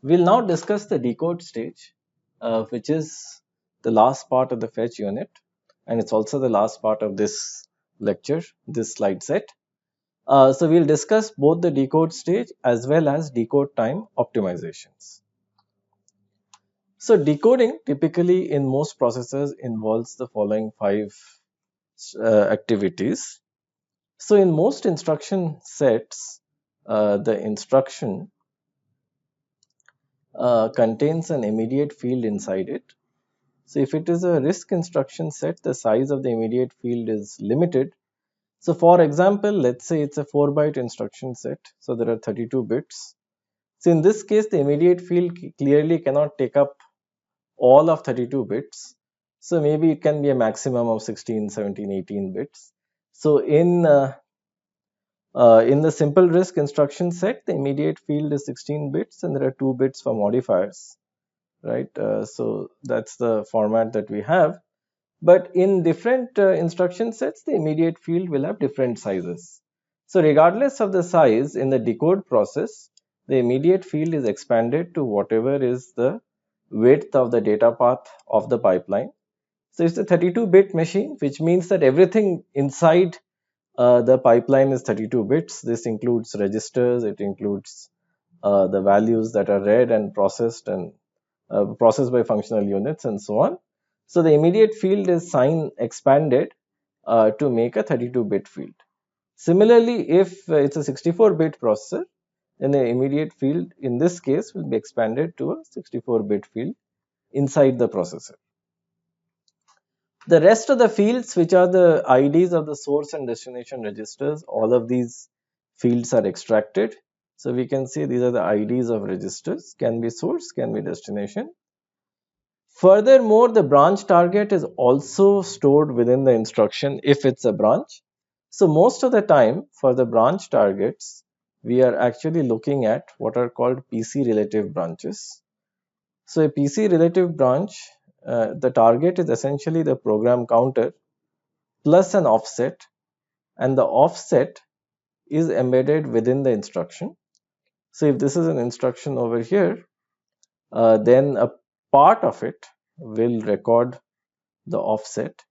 We'll now discuss the decode stage, which is the last part of the fetch unit, and it's also the last part of this lecture, this slide set. So we'll discuss both the decode stage as well as decode time optimizations. So decoding typically in most processors involves the following five activities. So in most instruction sets, the instruction contains an immediate field inside it. So if it is a RISC instruction set, the size of the immediate field is limited. So for example, let's say it's a 4-byte instruction set. So there are 32 bits. So in this case, the immediate field clearly cannot take up all of 32 bits. So maybe it can be a maximum of 16, 17, 18 bits. So in the simple RISC instruction set, the immediate field is 16 bits and there are 2 bits for modifiers, right? So that's the format that we have. But in different instruction sets, the immediate field will have different sizes. So regardless of the size, in the decode process, the immediate field is expanded to whatever is the width of the data path of the pipeline. So it's a 32-bit machine, which means that everything inside the pipeline is 32 bits. This includes registers, it includes the values that are read and processed by functional units and so on. So the immediate field is sign expanded to make a 32-bit field. Similarly, if it's a 64-bit processor, then the immediate field in this case will be expanded to a 64-bit field inside the processor. The rest of the fields, which are the IDs of the source and destination registers, all of these fields are extracted. So we can see these are the IDs of registers, can be source, can be destination. Furthermore, the branch target is also stored within the instruction if it's a branch. So most of the time for the branch targets, we are actually looking at what are called PC relative branches. So a PC relative branch, the target is essentially the program counter plus an offset, and the offset is embedded within the instruction. So if this is an instruction over here, then a part of it will record the offset,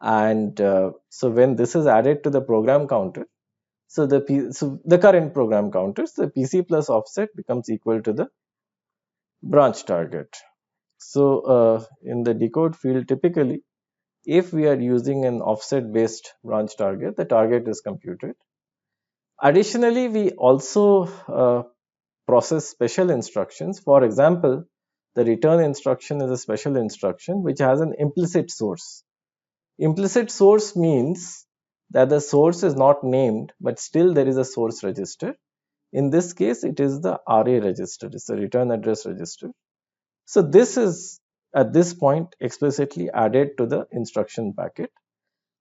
and so when this is added to the program counter, so the current program counters, the PC plus offset becomes equal to the branch target. So in the decode field, typically if we are using an offset based branch target, the target is computed. Additionally, we also process special instructions. For example, the return instruction is a special instruction which has an implicit source. Implicit source means that the source is not named, but still there is a source register. In this case, it is the RA register, it's the return address register. So this is at this point explicitly added to the instruction packet.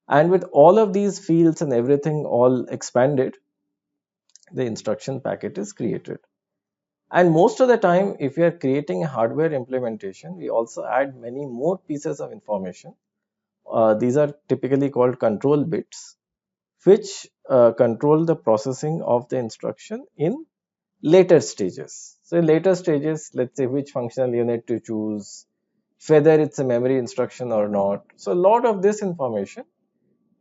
And with all of these fields and everything all expanded, the instruction packet is created. And most of the time, if we are creating a hardware implementation, we also add many more pieces of information. These are typically called control bits, which control the processing of the instruction in later stages. So in later stages, let's say which functional unit to choose, whether it's a memory instruction or not. So a lot of this information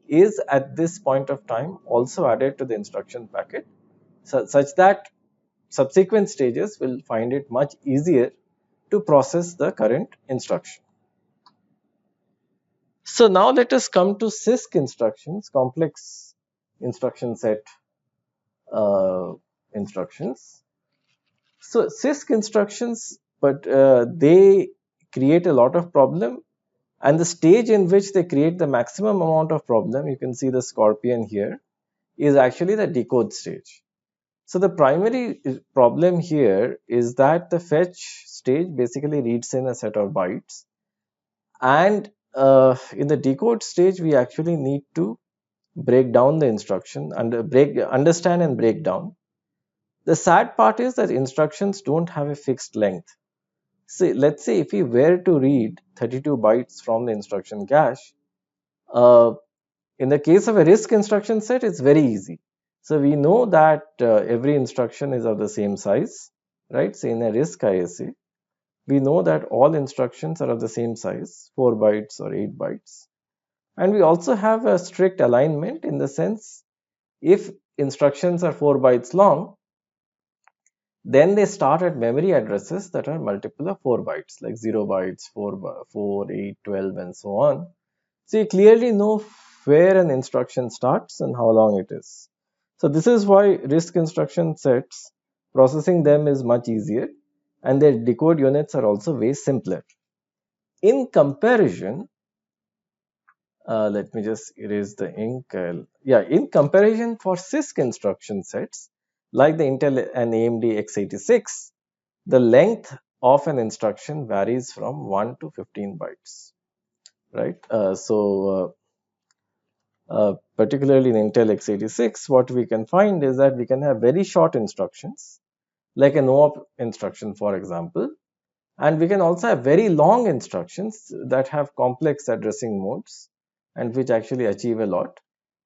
is at this point of time also added to the instruction packet, such that subsequent stages will find it much easier to process the current instruction. So now let us come to CISC instructions, complex instruction set instructions. So CISC instructions, but they create a lot of problem, and the stage in which they create the maximum amount of problem, you can see the scorpion here, is actually the decode stage. So the primary problem here is that the fetch stage basically reads in a set of bytes, and in the decode stage we actually need to break down the instruction and understand and break down. The sad part is that instructions don't have a fixed length. See, let's say if we were to read 32 bytes from the instruction cache, in the case of a RISC instruction set, it's very easy. So we know that every instruction is of the same size, right? So in a RISC ISA, we know that all instructions are of the same size, 4 bytes or 8 bytes. And we also have a strict alignment in the sense, if instructions are 4 bytes long, then they start at memory addresses that are multiple of 4 bytes, like 0 bytes, 4, 8, 12, and so on. So you clearly know where an instruction starts and how long it is. So this is why RISC instruction sets, processing them is much easier, and their decode units are also way simpler. In comparison, let me just erase the ink. In comparison, for CISC instruction sets, like the Intel and AMD x86, the length of an instruction varies from 1 to 15 bytes, right? Particularly in Intel x86, what we can find is that we can have very short instructions, like a no-op instruction, for example, and we can also have very long instructions that have complex addressing modes and which actually achieve a lot,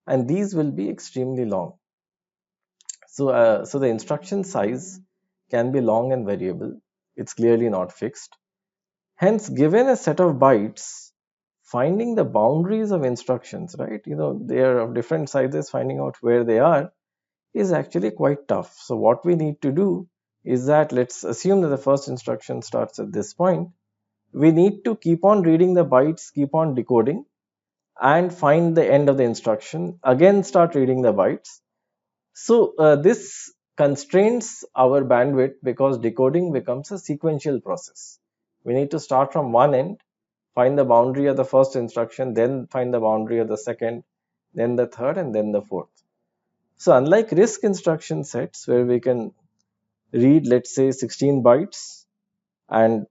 and these will be extremely long. So the instruction size can be long and variable. It's clearly not fixed. Hence, given a set of bytes, finding the boundaries of instructions, right? They are of different sizes, finding out where they are is actually quite tough. So what we need to do is that, let's assume that the first instruction starts at this point. We need to keep on reading the bytes, keep on decoding, and find the end of the instruction, again start reading the bytes. So this constrains our bandwidth because decoding becomes a sequential process. We need to start from one end, find the boundary of the first instruction, then find the boundary of the second, then the third, and then the fourth. So unlike RISC instruction sets where we can read, let's say, 16 bytes, and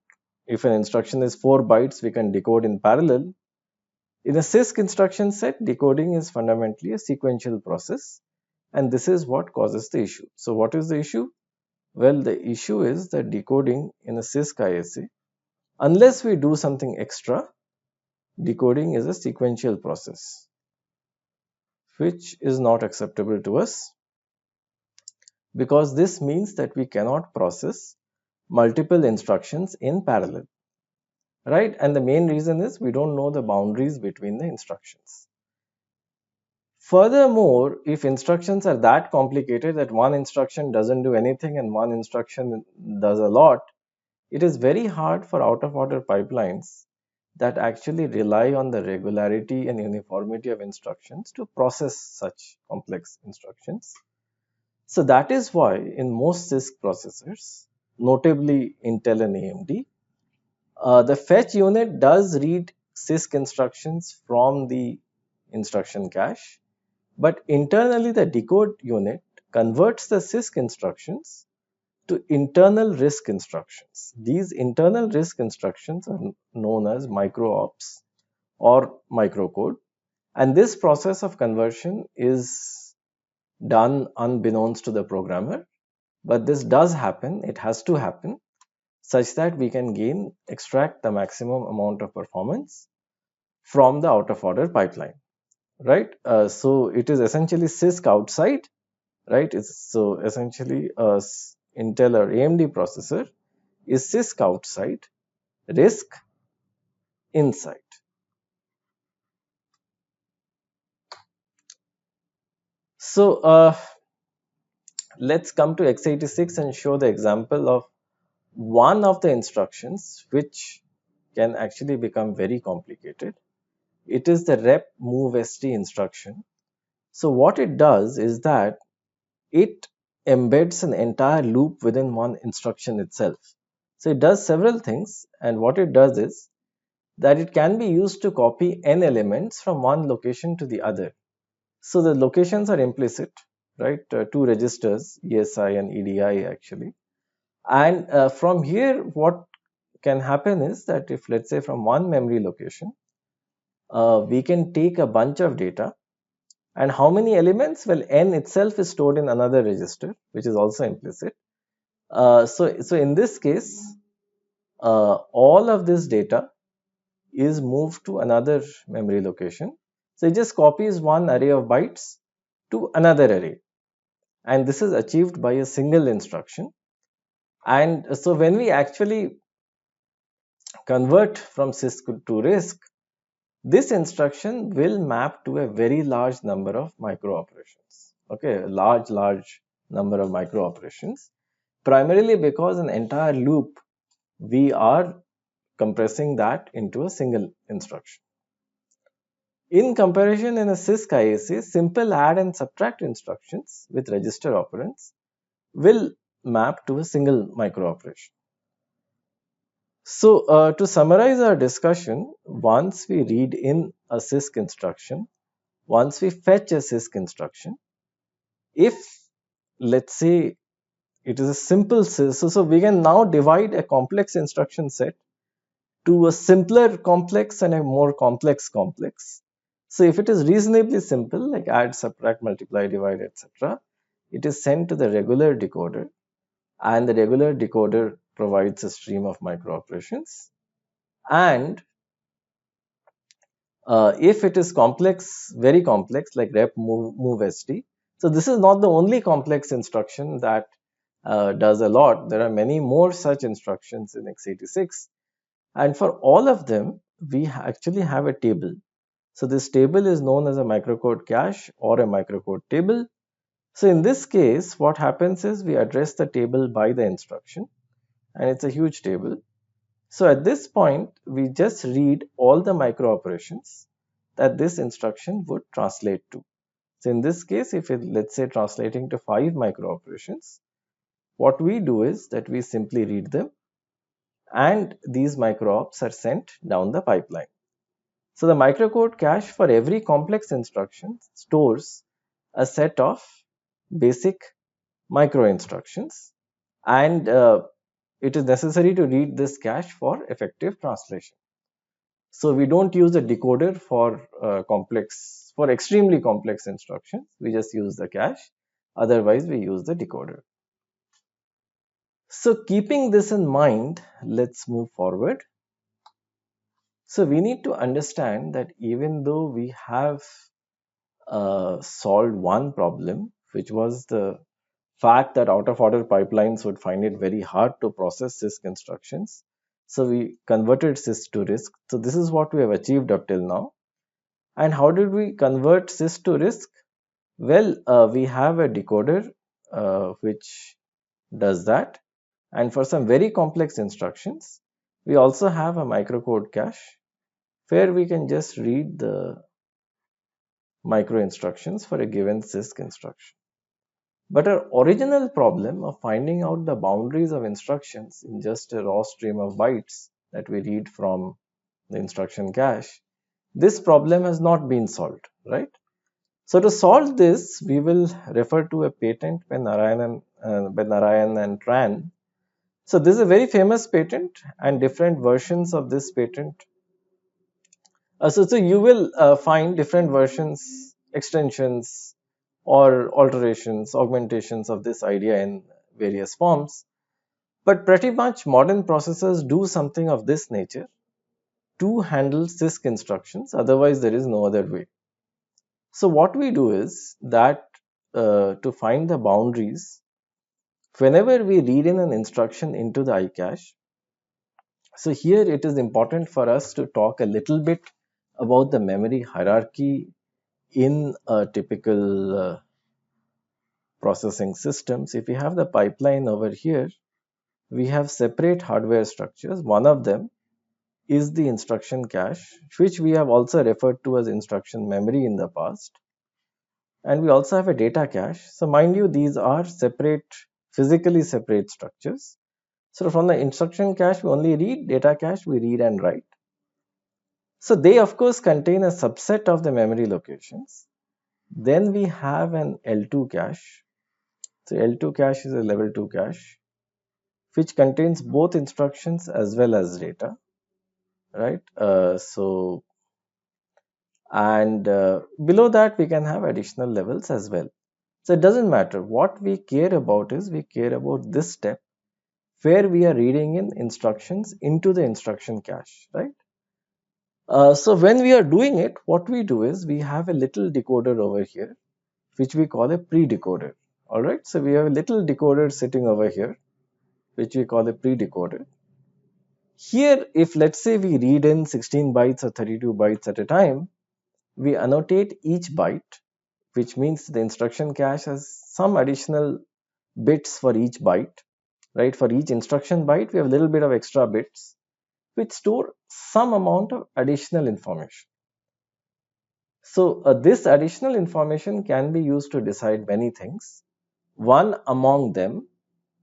if an instruction is 4 bytes, we can decode in parallel. In a CISC instruction set, decoding is fundamentally a sequential process, and this is what causes the issue. So what is the issue? Well, the issue is that decoding in a CISC ISA, unless we do something extra, decoding is a sequential process, which is not acceptable to us, because this means that we cannot process multiple instructions in parallel, right? And the main reason is we don't know the boundaries between the instructions. Furthermore, if instructions are that complicated that one instruction doesn't do anything and one instruction does a lot, it is very hard for out-of-order pipelines that actually rely on the regularity and uniformity of instructions to process such complex instructions. So that is why in most CISC processors, notably Intel and AMD, the fetch unit does read CISC instructions from the instruction cache, but internally the decode unit converts the CISC instructions to internal RISC instructions. These internal RISC instructions are known as micro-ops or microcode, and this process of conversion is done unbeknownst to the programmer, but this does happen, it has to happen, such that we can extract the maximum amount of performance from the out-of-order pipeline, right? So it is essentially CISC outside, right? So essentially a Intel or AMD processor is CISC outside, RISC inside. So let's come to x86 and show the example of one of the instructions which can actually become very complicated. It is the rep move st instruction. So what it does is that it embeds an entire loop within one instruction itself. So it does several things, and what it does is that it can be used to copy n elements from one location to the other. So the locations are implicit, right? Two registers, ESI and EDI actually. And from here, what can happen is that if, let's say, from one memory location, we can take a bunch of data, and how many elements? Well, n itself is stored in another register, which is also implicit. So in this case, all of this data is moved to another memory location. So it just copies one array of bytes to another array, and this is achieved by a single instruction. And so when we actually convert from CISC to RISC, this instruction will map to a very large number of micro operations. Okay, a large number of micro operations, primarily because an entire loop, we are compressing that into a single instruction. In comparison, in a CISC IAC, simple add and subtract instructions with register operands will map to a single micro operation. So to summarize our discussion, once we read in a CISC instruction, once we fetch a CISC instruction, if let's say it is a simple CISC, so we can now divide a complex instruction set to a simpler complex and a more complex complex. So if it is reasonably simple, like add, subtract, multiply, divide, etc., it is sent to the regular decoder, and the regular decoder provides a stream of micro operations. And if it is complex, very complex, like rep, move st, so this is not the only complex instruction that does a lot. There are many more such instructions in x86, and for all of them we actually have a table. So this table is known as a microcode cache or a microcode table. So in this case, what happens is we address the table by the instruction, and it's a huge table. So at this point, we just read all the micro operations that this instruction would translate to. So in this case, if it, let's say, translating to 5 micro operations, what we do is that we simply read them, and these micro ops are sent down the pipeline. So the microcode cache for every complex instruction stores a set of basic micro instructions, and it is necessary to read this cache for effective translation. So we don't use a decoder for extremely complex instructions. We just use the cache. Otherwise, we use the decoder. So keeping this in mind, let's move forward. So we need to understand that even though we have solved one problem, which was the fact that out-of-order pipelines would find it very hard to process CISC instructions. So we converted CISC to RISC. So this is what we have achieved up till now. And how did we convert CISC to RISC? Well, we have a decoder which does that. And for some very complex instructions, we also have a microcode cache where we can just read the micro instructions for a given CISC instruction. But our original problem of finding out the boundaries of instructions in just a raw stream of bytes that we read from the instruction cache, this problem has not been solved, right? So to solve this, we will refer to a patent by Narayan and Tran. So this is a very famous patent, and different versions of this patent. So you will find different versions, extensions, or alterations, augmentations of this idea in various forms. But pretty much modern processors do something of this nature to handle CISC instructions. Otherwise, there is no other way. So what we do is that to find the boundaries, whenever we read in an instruction into the iCache, so here it is important for us to talk a little bit about the memory hierarchy in a typical processing systems. If we have the pipeline over here, we have separate hardware structures. One of them is the instruction cache, which we have also referred to as instruction memory in the past. And we also have a data cache. So mind you, these are separate, physically separate structures. So from the instruction cache, we only read, data cache, we read and write. So they of course contain a subset of the memory locations. Then we have an L2 cache. So L2 cache is a level 2 cache, which contains both instructions as well as data, right? Below that we can have additional levels as well. So it doesn't matter. What we care about is we care about this step where we are reading in instructions into the instruction cache, right? So when we are doing it, what we do is we have a little decoder over here, which we call a pre-decoder. All right. So we have a little decoder sitting over here, which we call a pre-decoder. Here, if let's say we read in 16 bytes or 32 bytes at a time, we annotate each byte, which means the instruction cache has some additional bits for each byte, right? For each instruction byte, we have a little bit of extra bits, which store some amount of additional information. So this additional information can be used to decide many things. One among them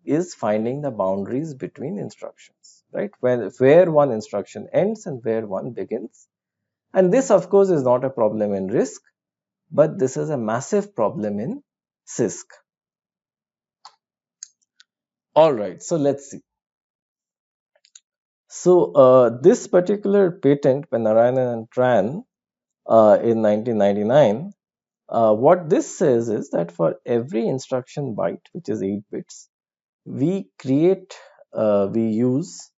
is finding the boundaries between instructions, right? Where one instruction ends and where one begins. And this, of course, is not a problem in RISC, but this is a massive problem in CISC. All right, so let's see. So this particular patent by Narayanan and Tran in 1999, what this says is that for every instruction byte, which is 8 bits, we use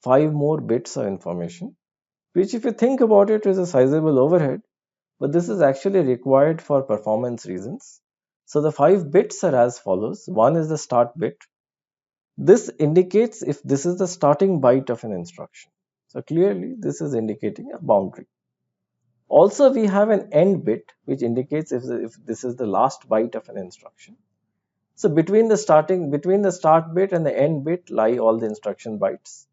5 more bits of information, which if you think about it is a sizable overhead, but this is actually required for performance reasons. So the 5 bits are as follows. One is the start bit. This indicates if this is the starting byte of an instruction. So clearly this is indicating a boundary. Also, we have an end bit, which indicates if this is the last byte of an instruction. So between the start bit and the end bit lie all the instruction bytes.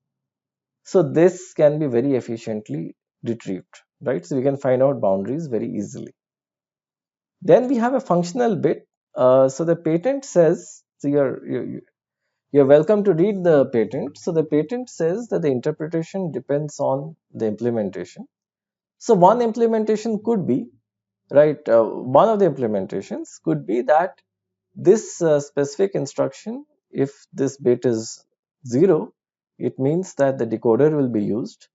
So this can be very efficiently retrieved, right? So we can find out boundaries very easily. Then we have a functional bit. So the patent says, so you're welcome to read the patent. So the patent says that the interpretation depends on the implementation. So one implementation could be, right, one of the implementations could be that this specific instruction, if this bit is 0, it means that the decoder will be used.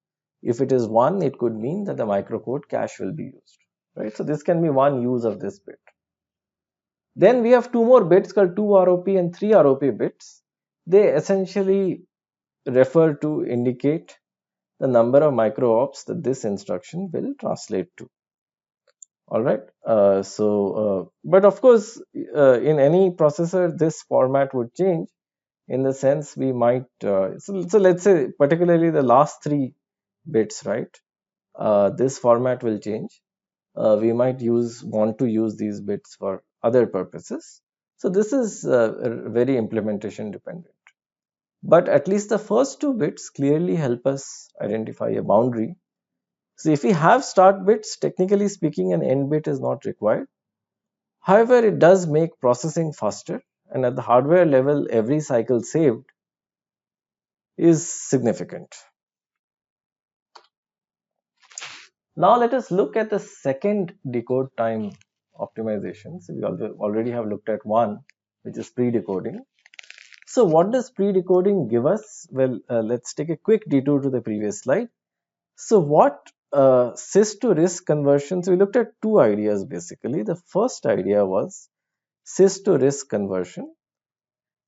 If it is 1, it could mean that the microcode cache will be used, right? So this can be one use of this bit. Then we have 2 more bits called 2 ROP and 3 ROP bits. They essentially refer to indicate the number of micro ops that this instruction will translate to. All right. But of course, in any processor, this format would change in the sense we might. So let's say particularly the last 3 bits, right? This format will change. We might want to use these bits for other purposes. So this is very implementation dependent. But at least the first 2 bits clearly help us identify a boundary. So if we have start bits, technically speaking, an end bit is not required. However, it does make processing faster, and at the hardware level, every cycle saved is significant. Now let us look at the second decode time optimization. So we already have looked at one, which is pre-decoding. So what does pre-decoding give us? Well, let's take a quick detour to the previous slide. So what CISC to RISC conversion? So we looked at 2 ideas basically. The first idea was CISC to RISC conversion.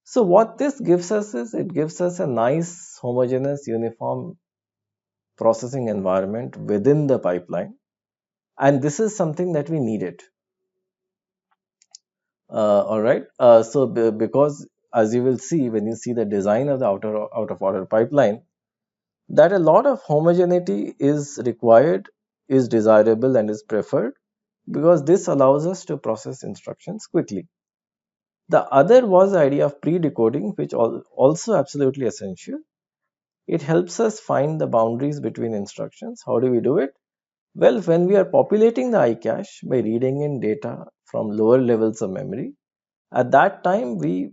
So what this gives us is it gives us a nice homogeneous uniform processing environment within the pipeline, and this is something that we needed. All right. Because as you will see when you see the design of the out of order pipeline, that a lot of homogeneity is required, is desirable, and is preferred because this allows us to process instructions quickly. The other was the idea of pre-decoding, which also absolutely essential. It helps us find the boundaries between instructions. How do we do it? Well, when we are populating the iCache by reading in data from lower levels of memory, at that time we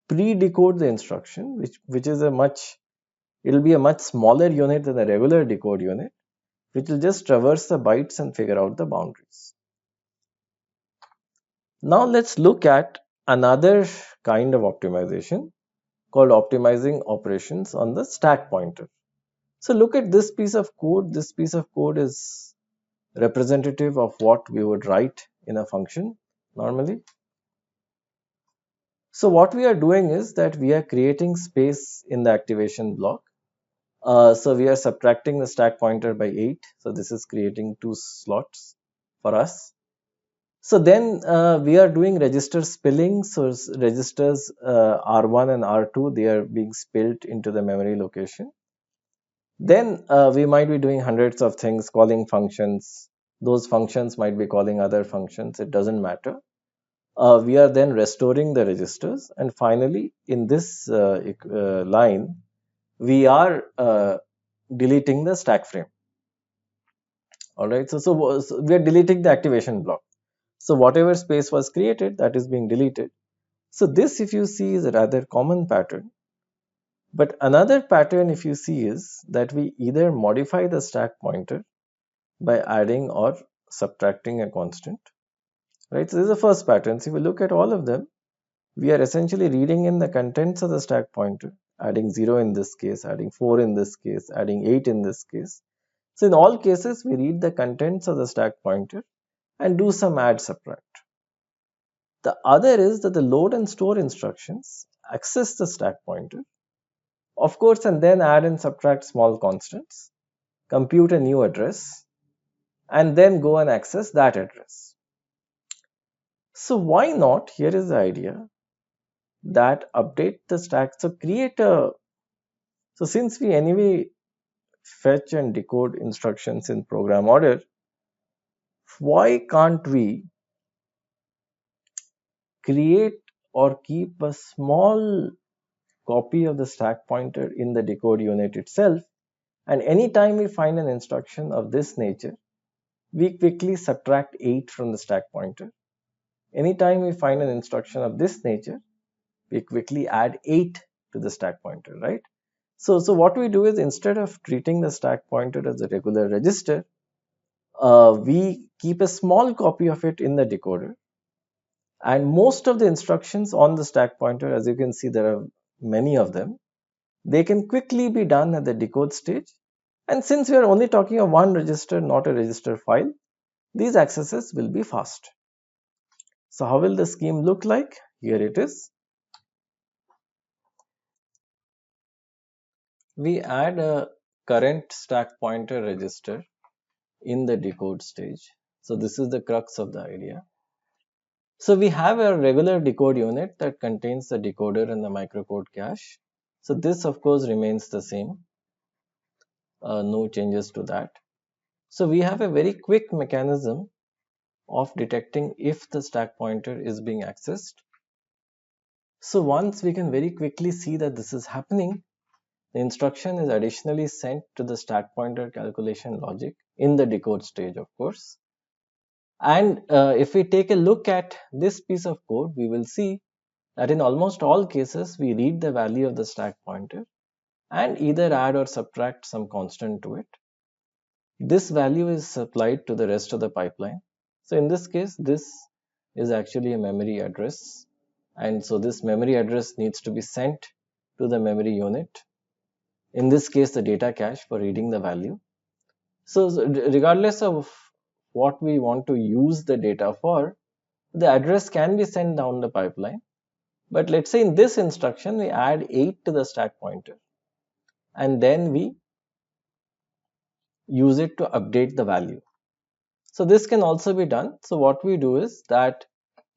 pre-decode the instruction, which is it'll be a much smaller unit than a regular decode unit, which will just traverse the bytes and figure out the boundaries. Now let's look at another kind of optimization called optimizing operations on the stack pointer. So look at this piece of code. This piece of code is representative of what we would write in a function normally. So what we are doing is that we are creating space in the activation block. So we are subtracting the stack pointer by 8. So this is creating 2 slots for us. So then we are doing register spilling. So registers R1 and R2, they are being spilled into the memory location. Then we might be doing hundreds of things, calling functions. Those functions might be calling other functions. It doesn't matter. We are then restoring the registers. And finally, in this line, we are deleting the stack frame. All right. So we are deleting the activation block. So whatever space was created, that is being deleted. So this, if you see, is a rather common pattern. But another pattern, if you see, is that we either modify the stack pointer by adding or subtracting a constant. Right. So this is the first pattern. So if we look at all of them, we are essentially reading in the contents of the stack pointer, adding 0 in this case, adding 4 in this case, adding 8 in this case. So in all cases, we read the contents of the stack pointer and do some add subtract. The other is that the load and store instructions access the stack pointer, of course, and then add and subtract small constants, compute a new address, and then go and access that address. So why not? Here is the idea that update the stack. So since we anyway fetch and decode instructions in program order, why can't we create or keep a small copy of the stack pointer in the decode unit itself, and anytime we find an instruction of this nature, we quickly subtract 8 from the stack pointer. Anytime we find an instruction of this nature, we quickly add 8 to the stack pointer, right? So what we do is, instead of treating the stack pointer as a regular register, we keep a small copy of it in the decoder. And most of the instructions on the stack pointer, as you can see, there are many of them, they can quickly be done at the decode stage. And since we are only talking of one register, not a register file, these accesses will be fast. So how will the scheme look like? Here it is. We add a current stack pointer register in the decode stage. So this is the crux of the idea. So we have a regular decode unit that contains the decoder and the microcode cache. So this, of course, remains the same. No changes to that. So we have a very quick mechanism of detecting if the stack pointer is being accessed. So once we can very quickly see that this is happening, the instruction is additionally sent to the stack pointer calculation logic in the decode stage, of course. And if we take a look at this piece of code, we will see that in almost all cases, we read the value of the stack pointer and either add or subtract some constant to it. This value is supplied to the rest of the pipeline. So in this case, this is actually a memory address. And so this memory address needs to be sent to the memory unit. In this case, the data cache for reading the value. So regardless of what we want to use the data for, the address can be sent down the pipeline. But let's say in this instruction, we add 8 to the stack pointer, and then we use it to update the value. So this can also be done. So what we do is that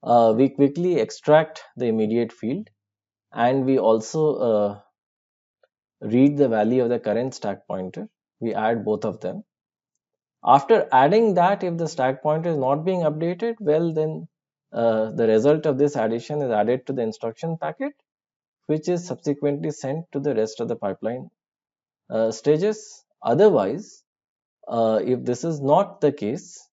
we quickly extract the immediate field, and we also read the value of the current stack pointer. We add both of them. After adding that, if the stack pointer is not being updated, well, then the result of this addition is added to the instruction packet, which is subsequently sent to the rest of the pipeline stages. Otherwise, if this is not the case,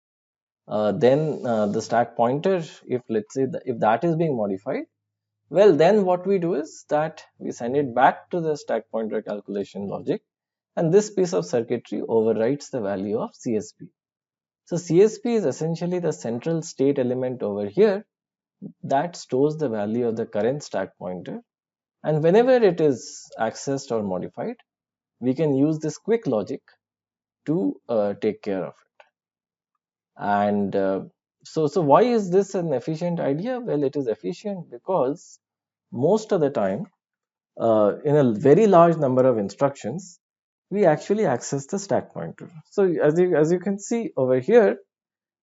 then the stack pointer, if let's say if that is being modified, well, then what we do is that we send it back to the stack pointer calculation logic, and this piece of circuitry overwrites the value of CSP. So CSP is essentially the central state element over here that stores the value of the current stack pointer, and whenever it is accessed or modified, we can use this quick logic to take care of it. And so why is this an efficient idea? Well, it is efficient because most of the time, in a very large number of instructions, we actually access the stack pointer. So as you can see over here,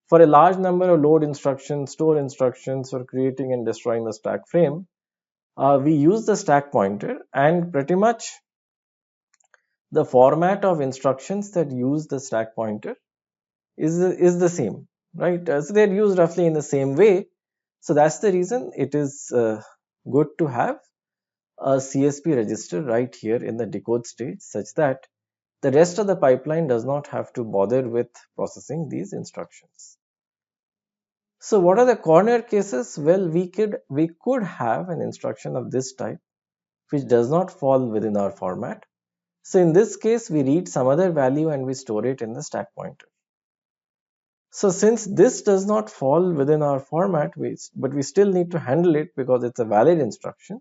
For a large number of load instructions, store instructions, or creating and destroying the stack frame, we use the stack pointer, and pretty much the format of instructions that use the stack pointer is the same, right? So they're used roughly in the same way. So that's the reason it is good to have a CSP register right here in the decode stage, such that the rest of the pipeline does not have to bother with processing these instructions. So what are the corner cases? Well, we could have an instruction of this type which does not fall within our format. So in this case, we read some other value and we store it in the stack pointer. So since this does not fall within our format, but we still need to handle it because it's a valid instruction,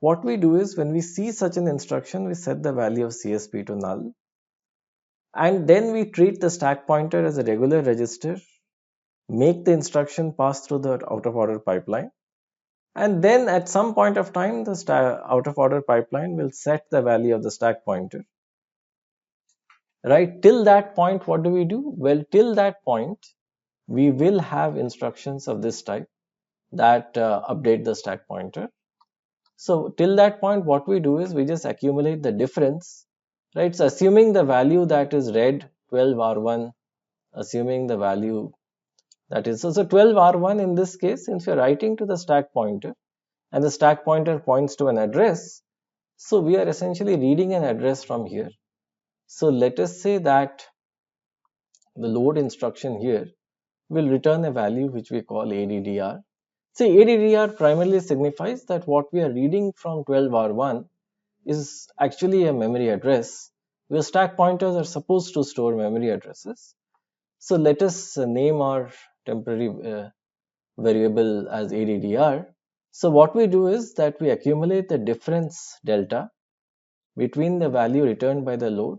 what we do is when we see such an instruction, we set the value of CSP to null, and then we treat the stack pointer as a regular register, make the instruction pass through the out of order pipeline, and then at some point of time the out of order pipeline will set the value of the stack pointer. Right, till that point, what do we do? Well, till that point we will have instructions of this type that update the stack pointer. So till that point, what we do is we just accumulate the difference, right? So assuming the value that is read 12R1, assuming the value that is, so 12R1 in this case, since we're writing to the stack pointer and the stack pointer points to an address, so we are essentially reading an address from here. So let us say that the load instruction here will return a value which we call ADDR. See, ADDR primarily signifies that what we are reading from 12R1 is actually a memory address, where stack pointers are supposed to store memory addresses. So let us name our temporary variable as ADDR. So what we do is that we accumulate the difference delta between the value returned by the load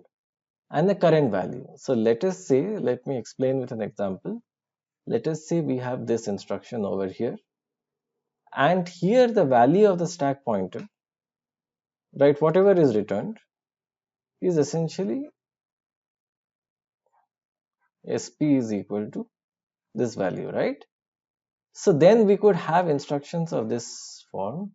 and the current value. So let us say, let me explain with an example. Let us say we have this instruction over here, and here the value of the stack pointer, right, whatever is returned, is essentially SP is equal to this value, right? So then we could have instructions of this form.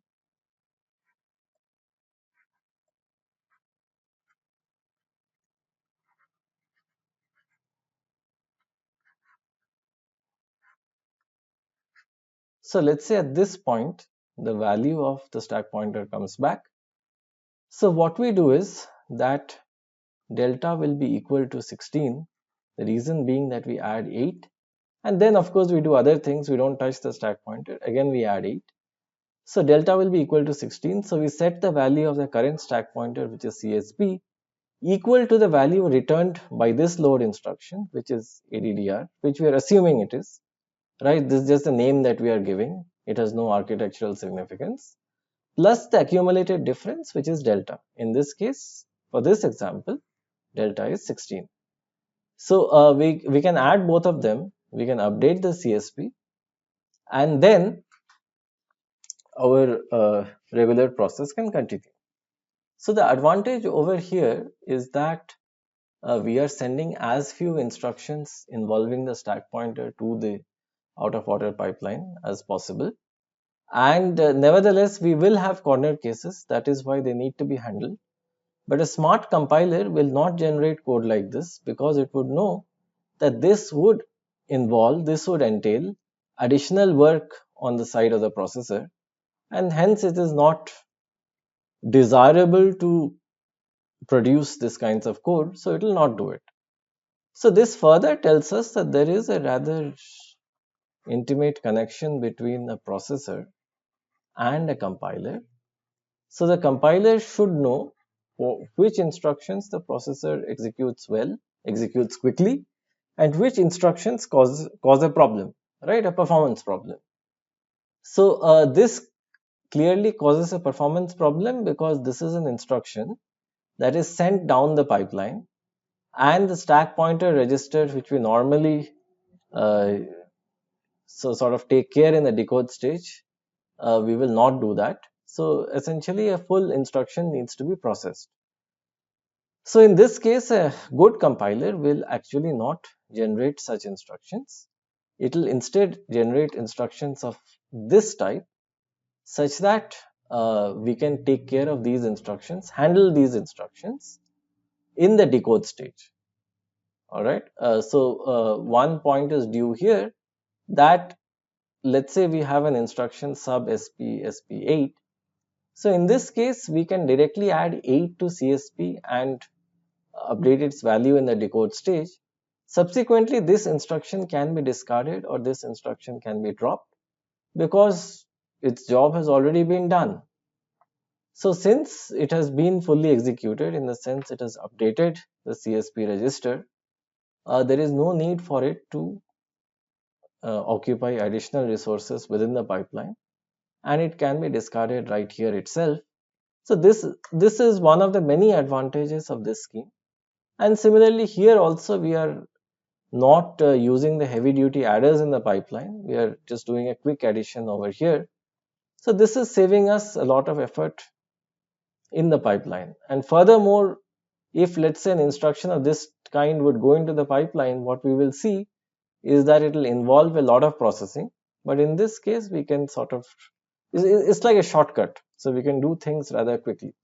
So let's say at this point, the value of the stack pointer comes back. So what we do is that delta will be equal to 16. The reason being that we add 8. And then of course we do other things. We don't touch the stack pointer. Again, we add 8. So delta will be equal to 16. So we set the value of the current stack pointer, which is CSP, equal to the value returned by this load instruction, which is ADDR, which we are assuming it is, right? This is just the name that we are giving. It has no architectural significance, plus the accumulated difference, which is delta. In this case, for this example, delta is 16. So we can add both of them. We can update the CSP, and then our regular process can continue. So the advantage over here is that we are sending as few instructions involving the stack pointer to the out of order pipeline as possible, and nevertheless we will have corner cases. That is why they need to be handled. But a smart compiler will not generate code like this, because it would know that this would entail additional work on the side of the processor, and hence it is not desirable to produce this kinds of code, so it will not do it. So this further tells us that there is a rather intimate connection between a processor and a compiler. So the compiler should know which instructions the processor executes quickly, and which instructions cause a problem, right, a performance problem. So this clearly causes a performance problem because this is an instruction that is sent down the pipeline, and the stack pointer register, which we normally sort of take care in the decode stage, we will not do that. So essentially a full instruction needs to be processed. So in this case, a good compiler will actually not generate such instructions. It will instead generate instructions of this type, such that we can take care of these instructions, handle these instructions in the decode stage. All right. One point is due here, that let's say we have an instruction sub SP 8. So in this case, we can directly add 8 to CSP and update its value in the decode stage. Subsequently, this instruction can be discarded or this instruction can be dropped because its job has already been done. So since it has been fully executed, in the sense it has updated the CSP register, there is no need for it to occupy additional resources within the pipeline, and it can be discarded right here itself. So this is one of the many advantages of this scheme. And similarly, here also we are not using the heavy duty adders in the pipeline. We are just doing a quick addition over here. So this is saving us a lot of effort in the pipeline. And furthermore, if let's say an instruction of this kind would go into the pipeline, what we will see is that it will involve a lot of processing. But in this case, we can sort of, it's like a shortcut. So we can do things rather quickly.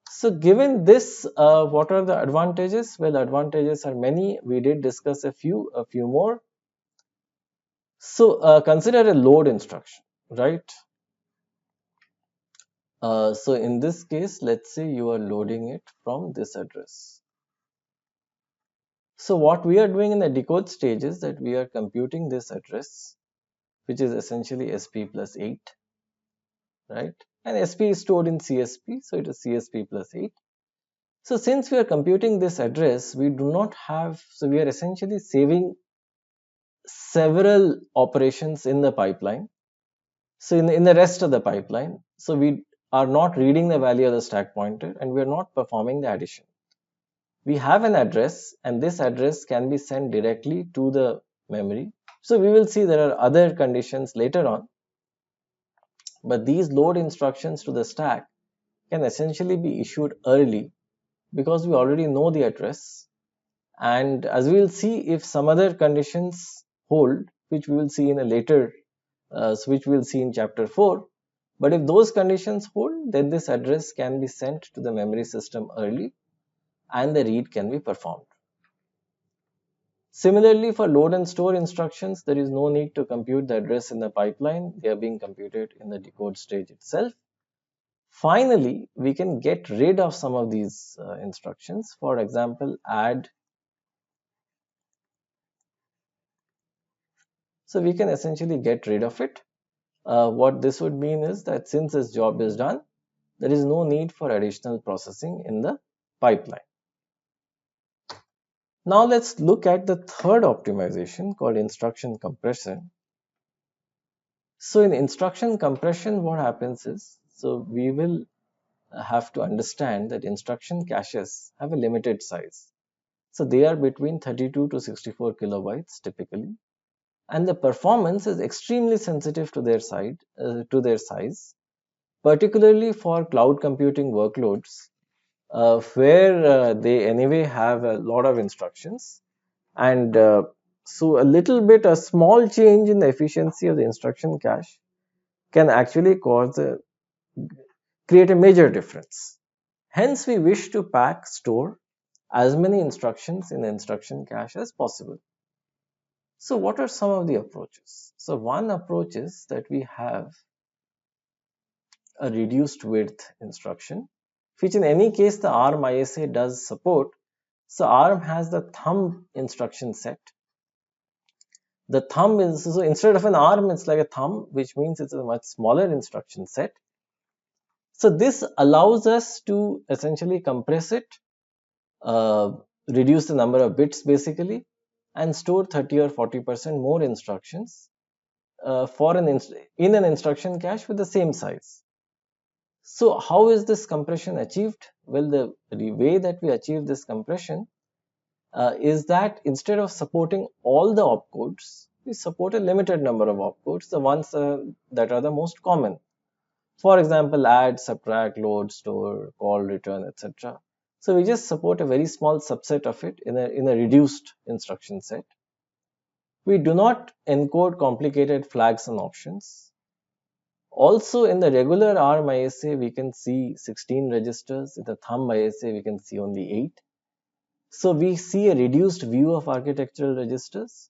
So given this, what are the advantages? Well, advantages are many. We did discuss a few more. So consider a load instruction, right? So in this case, let's say you are loading it from this address. So what we are doing in the decode stage is that we are computing this address, which is essentially SP plus 8, right? And SP is stored in CSP, so it is CSP plus 8. So since we are computing this address, we do not have, so we are essentially saving several operations in the pipeline. So in the rest of the pipeline, so we are not reading the value of the stack pointer and we are not performing the addition. We have an address and this address can be sent directly to the memory. So we will see there are other conditions later on, but these load instructions to the stack can essentially be issued early because we already know the address. And as we will see, if some other conditions hold, which we will see in a later, which we will see in chapter 4, but if those conditions hold, then this address can be sent to the memory system early and the read can be performed. Similarly, for load and store instructions, there is no need to compute the address in the pipeline. They are being computed in the decode stage itself. Finally, we can get rid of some of these instructions. For example, add. So we can essentially get rid of it. What this would mean is that since this job is done, there is no need for additional processing in the pipeline. Now let's look at the third optimization called instruction compression. So in instruction compression, what happens is, so we will have to understand that instruction caches have a limited size. So they are between 32 to 64 kilobytes typically, and the performance is extremely sensitive to their size, particularly for cloud computing workloads, where they anyway have a lot of instructions, and so a small change in the efficiency of the instruction cache can actually create a major difference. Hence, we wish to store as many instructions in the instruction cache as possible. So what are some of the approaches? So one approach is that we have a reduced width instruction, which in any case the ARM ISA does support. So ARM has the thumb instruction set. The thumb is, so instead of an arm, it's like a thumb, which means it's a much smaller instruction set. So this allows us to essentially compress it, reduce the number of bits basically, and store 30 or 40% more instructions in an instruction cache with the same size. So how is this compression achieved? Well, the way that we achieve this compression is that instead of supporting all the opcodes, we support a limited number of opcodes, the ones that are the most common. For example, add, subtract, load, store, call, return, etc. So we just support a very small subset of it in a reduced instruction set. We do not encode complicated flags and options. Also, in the regular ARM ISA, we can see 16 registers. In the thumb ISA, we can see only 8. So we see a reduced view of architectural registers.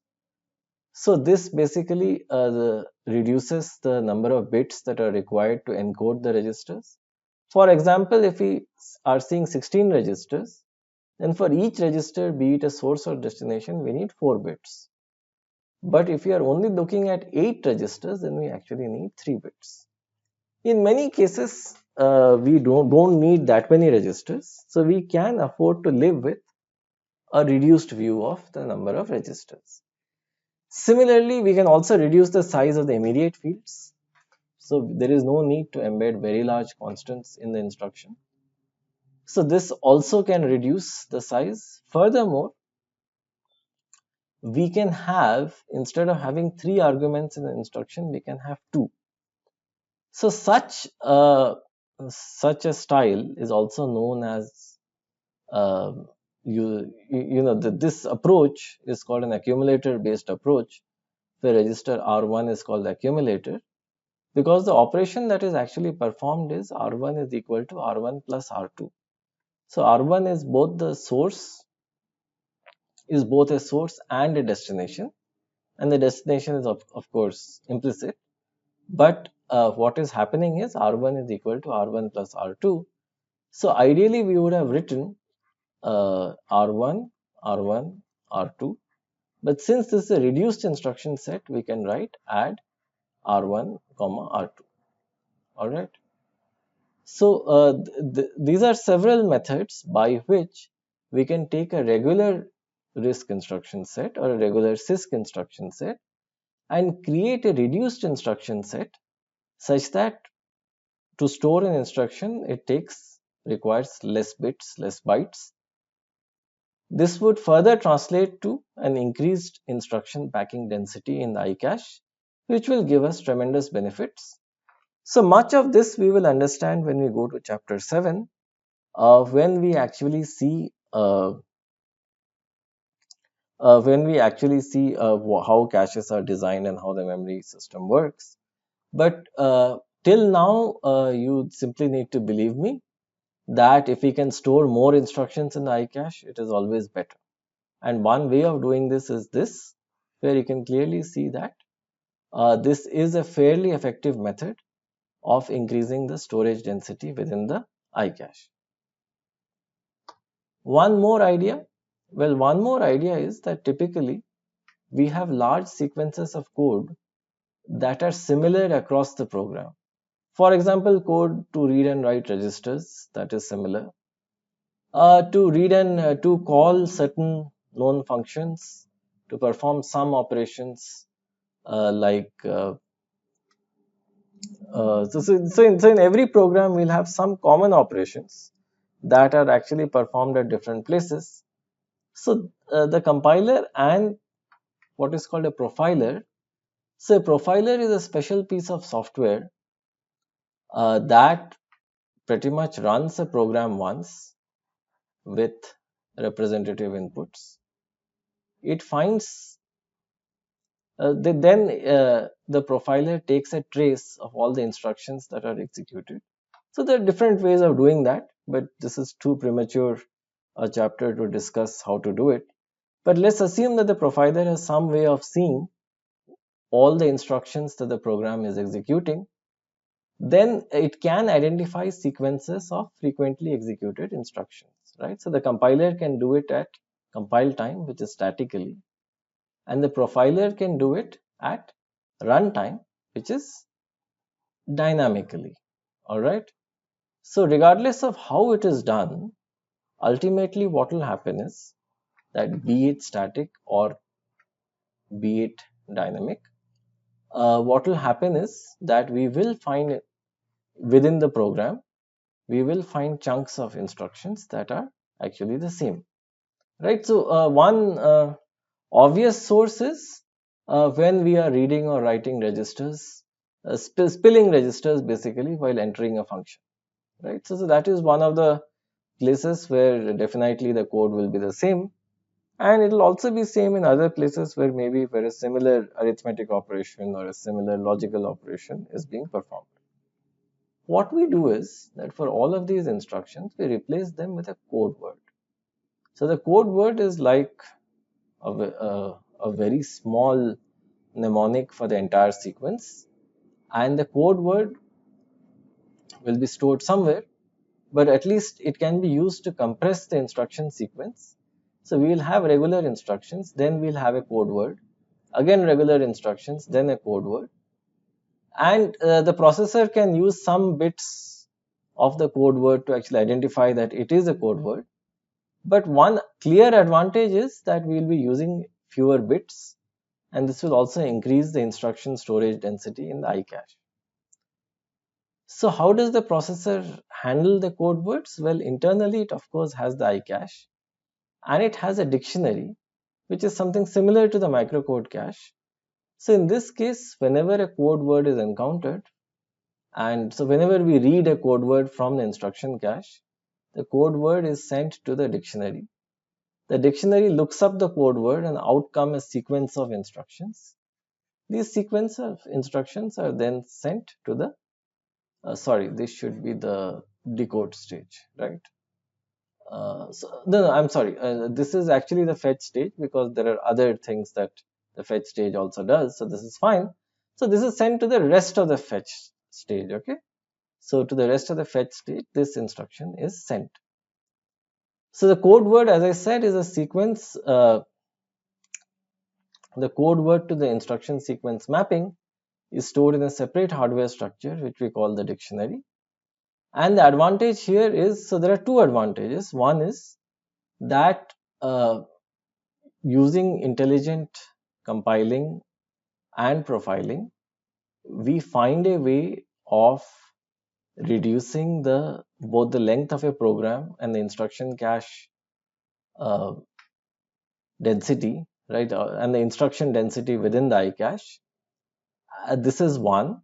So this basically reduces the number of bits that are required to encode the registers. For example, if we are seeing 16 registers, then for each register, be it a source or destination, we need 4 bits. But if we are only looking at 8 registers, then we actually need 3 bits. In many cases, we don't need that many registers, so we can afford to live with a reduced view of the number of registers. Similarly, we can also reduce the size of the immediate fields. So there is no need to embed very large constants in the instruction. So this also can reduce the size. Furthermore, we can have, instead of having 3 arguments in the instruction, we can have 2. So such a style is also known as this approach is called an accumulator based approach, where register R1 is called the accumulator, because the operation that is actually performed is R1 is equal to R1 plus R2. So R1 is both a source and a destination, and the destination is of course implicit, but what is happening is R1 is equal to R1 plus R2. So ideally we would have written R1, R1, R2, but since this is a reduced instruction set, we can write add R1, R2. All right. So these are several methods by which we can take a regular RISC instruction set or a regular CISC instruction set and create a reduced instruction set such that to store an instruction it requires less bits, less bytes. This would further translate to an increased instruction packing density in the iCache, which will give us tremendous benefits. So much of this we will understand when we go to chapter 7, when we actually see how caches are designed and how the memory system works. But till now, you simply need to believe me that if we can store more instructions in the iCache, it is always better. And one way of doing this is this, where you can clearly see that this is a fairly effective method of increasing the storage density within the iCache. One more idea is that typically we have large sequences of code that are similar across the program. For example, code to read and write registers, that is similar. To call certain known functions, to perform some operations so in every program we'll have some common operations that are actually performed at different places. So the compiler and what is called a profiler. So a profiler is a special piece of software that pretty much runs a program once with representative inputs. It finds the profiler takes a trace of all the instructions that are executed. So there are different ways of doing that, but this is too premature a chapter to discuss how to do it. But let's assume that the profiler has some way of seeing all the instructions that the program is executing. Then it can identify sequences of frequently executed instructions, right? So the compiler can do it at compile time, which is statically, and the profiler can do it at runtime, which is dynamically. All right. So regardless of how it is done, ultimately what will happen is that be it static or be it dynamic, what will happen is that we will find within the program, we will find chunks of instructions that are actually the same, right? So one obvious source is when we are reading or writing registers, spilling registers basically while entering a function, right? So that is one of the places where definitely the code will be the same, and it will also be same in other places where a similar arithmetic operation or a similar logical operation is being performed. What we do is that for all of these instructions, we replace them with a code word. So the code word is like a very small mnemonic for the entire sequence, and the code word will be stored somewhere, but at least it can be used to compress the instruction sequence. So we will have regular instructions, then we'll have a code word, again regular instructions, then a code word, and the processor can use some bits of the code word to actually identify that it is a code word. But one clear advantage is that we will be using fewer bits, and this will also increase the instruction storage density in the I-cache. So how does the processor handle the code words? Well, internally it of course has the I-cache, and it has a dictionary which is something similar to the microcode cache. So in this case, whenever a code word is encountered, and so whenever we read a code word from the instruction cache, the code word is sent to the dictionary. The dictionary looks up the code word, and out comes a sequence of instructions. These sequence of instructions are then sent to the this should be the decode stage, right? No, I'm sorry. This is actually the fetch stage because there are other things that the fetch stage also does. So this is fine. So this is sent to the rest of the fetch stage. Okay. So to the rest of the fetch stage, this instruction is sent. So the code word, as I said, is a sequence. The code word to the instruction sequence mapping is stored in a separate hardware structure, which we call the dictionary. And the advantage here is, so there are two advantages. One is that using intelligent compiling and profiling, we find a way of reducing both the length of a program and the instruction cache uh, density, right, and the instruction density within the I-cache. This is one.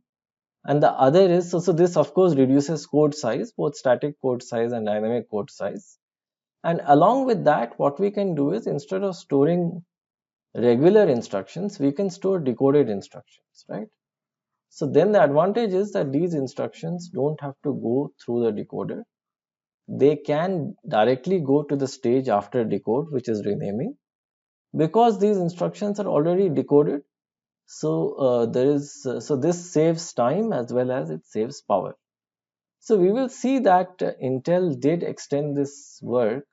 And the other is, so this of course reduces code size, both static code size and dynamic code size. And along with that, what we can do is, instead of storing regular instructions, we can store decoded instructions, right? So then the advantage is that these instructions don't have to go through the decoder. They can directly go to the stage after decode, which is renaming, because these instructions are already decoded. So this saves time as well as it saves power. So we will see that Intel did extend this work,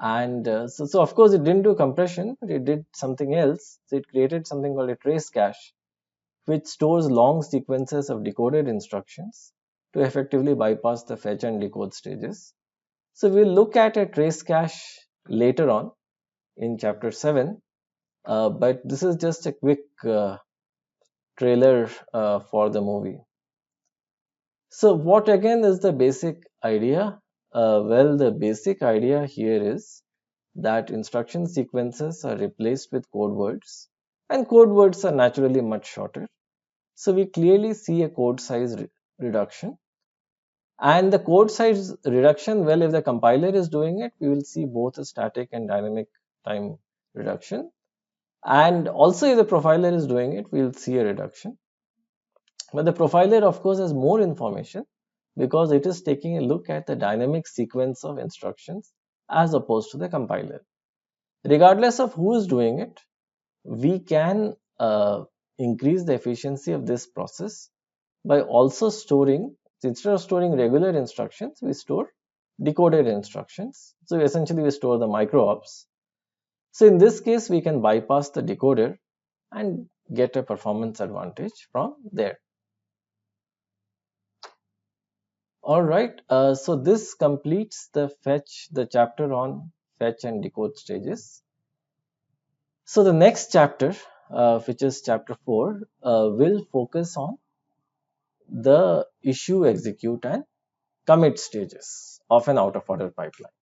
and so of course it didn't do compression, but it did something else. So it created something called a trace cache, which stores long sequences of decoded instructions to effectively bypass the fetch and decode stages. So we'll look at a trace cache later on in chapter 7, but this is just a quick trailer for the movie. So what again is the basic idea? Well, the basic idea here is that instruction sequences are replaced with code words, and code words are naturally much shorter. So we clearly see a code size reduction. And the code size reduction, well, if the compiler is doing it, we will see both a static and dynamic time reduction. And also if the profiler is doing it, we will see a reduction. But the profiler, of course, has more information because it is taking a look at the dynamic sequence of instructions as opposed to the compiler. Regardless of who is doing it, we can increase the efficiency of this process by also storing, instead of storing regular instructions, we store decoded instructions. So essentially we store the micro-ops. So in this case, we can bypass the decoder and get a performance advantage from there. All right, so this completes the chapter on fetch and decode stages. So the next chapter, which is chapter 4, will focus on the issue, execute, and commit stages of an out of order pipeline.